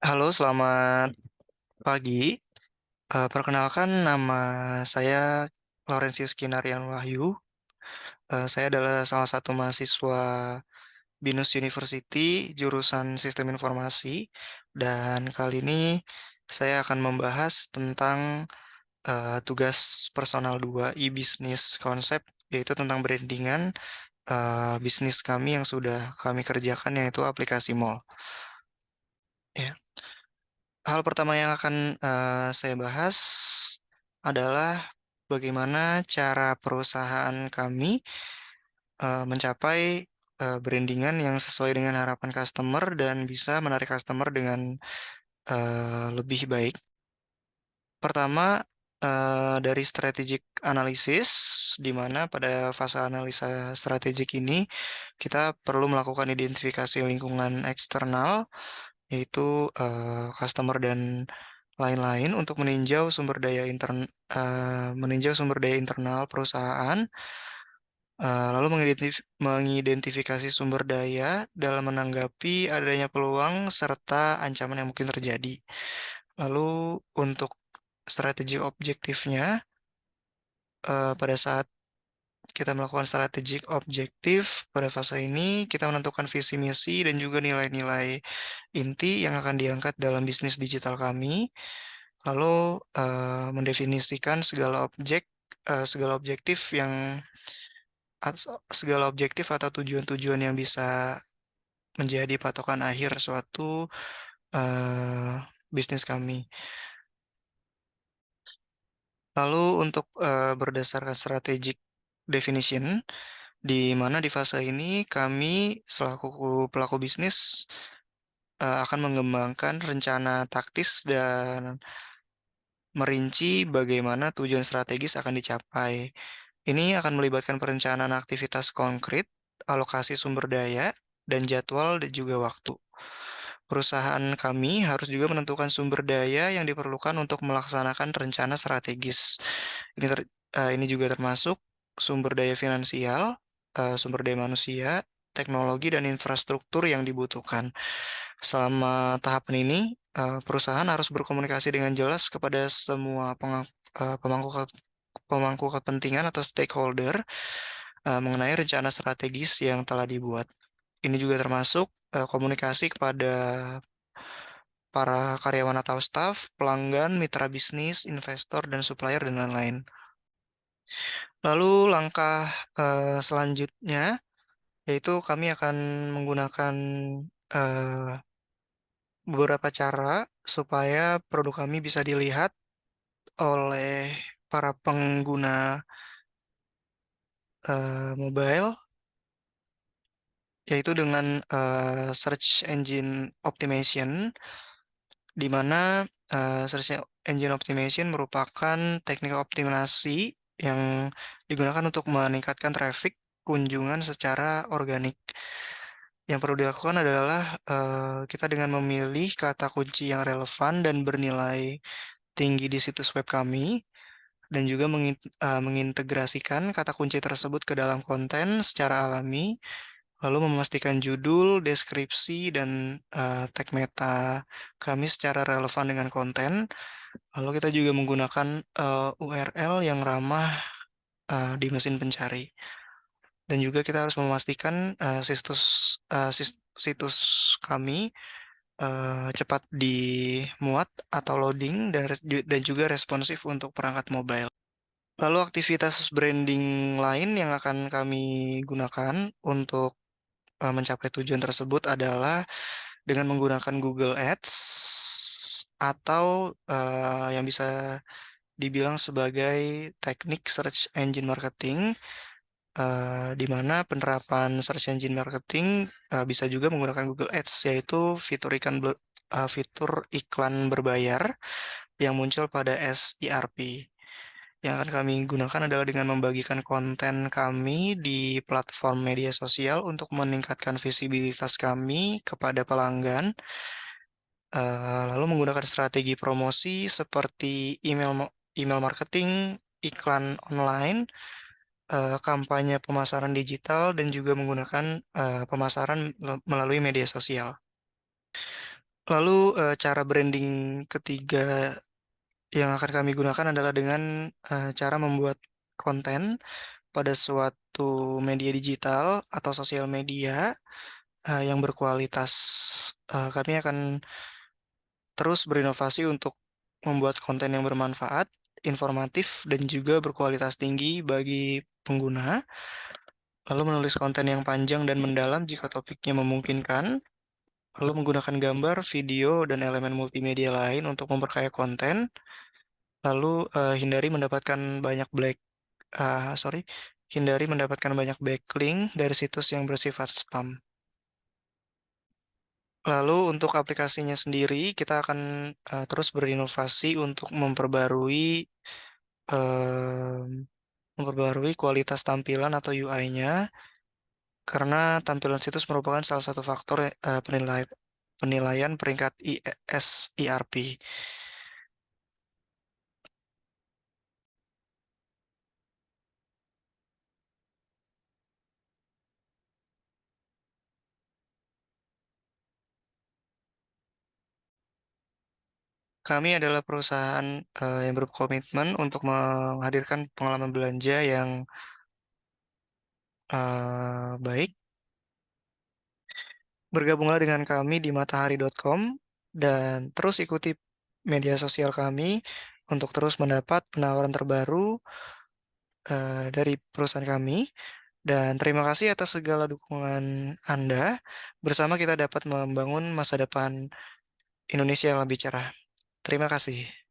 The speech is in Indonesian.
Halo, selamat pagi. Perkenalkan nama saya Laurentius Kinarian Wahyu. Saya adalah salah satu mahasiswa BINUS University, jurusan Sistem Informasi. Dan kali ini saya akan membahas tentang tugas personal 2 e-business konsep, yaitu tentang brandingan bisnis kami yang sudah kami kerjakan, yaitu aplikasi mall. Ya. Hal pertama yang akan saya bahas adalah bagaimana cara perusahaan kami mencapai brandingan yang sesuai dengan harapan customer dan bisa menarik customer dengan lebih baik. Pertama, dari strategic analysis, di mana pada fase analisa strategik ini kita perlu melakukan identifikasi lingkungan eksternal, yaitu customer dan lain-lain untuk meninjau sumber daya internal perusahaan, lalu mengidentifikasi sumber daya dalam menanggapi adanya peluang serta ancaman yang mungkin terjadi. Lalu untuk strategi objektifnya, pada saat kita melakukan strategic objektif pada fase ini, kita menentukan visi misi dan juga nilai-nilai inti yang akan diangkat dalam bisnis digital kami. Lalu mendefinisikan segala objektif segala objektif atau tujuan-tujuan yang bisa menjadi patokan akhir suatu eh, bisnis kami. Lalu untuk berdasarkan strategic definition, di mana di fase ini kami selaku pelaku bisnis akan mengembangkan rencana taktis dan merinci bagaimana tujuan strategis akan dicapai. Ini akan melibatkan perencanaan aktivitas konkret, alokasi sumber daya, dan jadwal dan juga waktu. Perusahaan kami harus juga menentukan sumber daya yang diperlukan untuk melaksanakan rencana strategis. Ini juga termasuk sumber daya finansial, sumber daya manusia, teknologi, dan infrastruktur yang dibutuhkan. Selama tahapan ini, perusahaan harus berkomunikasi dengan jelas kepada semua pemangku pemangku kepentingan atau stakeholder mengenai rencana strategis yang telah dibuat. Ini juga termasuk komunikasi kepada para karyawan atau staf, pelanggan, mitra bisnis, investor, dan supplier, dan lain-lain. Lalu langkah selanjutnya yaitu kami akan menggunakan eh, beberapa cara supaya produk kami bisa dilihat oleh para pengguna mobile, yaitu dengan search engine optimization, di mana search engine optimization merupakan teknik optimasi yang digunakan untuk meningkatkan traffic kunjungan secara organik. Yang perlu dilakukan adalah kita dengan memilih kata kunci yang relevan dan bernilai tinggi di situs web kami, dan juga mengintegrasikan kata kunci tersebut ke dalam konten secara alami, lalu memastikan judul, deskripsi, dan tag meta kami secara relevan dengan konten. Lalu kita juga menggunakan URL yang ramah di mesin pencari. Dan juga kita harus memastikan situs kami cepat dimuat atau loading dan juga responsif untuk perangkat mobile. Lalu aktivitas branding lain yang akan kami gunakan untuk mencapai tujuan tersebut adalah dengan menggunakan Google Ads atau yang bisa dibilang sebagai teknik search engine marketing, di mana penerapan search engine marketing bisa juga menggunakan Google Ads, yaitu fitur iklan berbayar yang muncul pada SERP. Yang akan kami gunakan adalah dengan membagikan konten kami di platform media sosial untuk meningkatkan visibilitas kami kepada pelanggan, lalu menggunakan strategi promosi seperti email marketing, iklan online, kampanye pemasaran digital, dan juga menggunakan pemasaran melalui media sosial. Lalu, cara branding ketiga yang akan kami gunakan adalah dengan, cara membuat konten pada suatu media digital atau sosial media, yang berkualitas. Kami akan terus berinovasi untuk membuat konten yang bermanfaat, informatif, dan juga berkualitas tinggi bagi pengguna, lalu menulis konten yang panjang dan mendalam jika topiknya memungkinkan, lalu menggunakan gambar, video, dan elemen multimedia lain untuk memperkaya konten, lalu, sorry, hindari mendapatkan banyak backlink dari situs yang bersifat spam. Lalu untuk aplikasinya sendiri, kita akan, terus berinovasi untuk memperbarui kualitas tampilan atau UI-nya, karena tampilan situs merupakan salah satu faktor, penilaian peringkat ERP. Kami adalah perusahaan, yang berkomitmen untuk menghadirkan pengalaman belanja yang, baik. Bergabunglah dengan kami di matahari.com dan terus ikuti media sosial kami untuk terus mendapat penawaran terbaru, dari perusahaan kami. Dan terima kasih atas segala dukungan Anda. Bersama kita dapat membangun masa depan Indonesia yang lebih cerah. Terima kasih.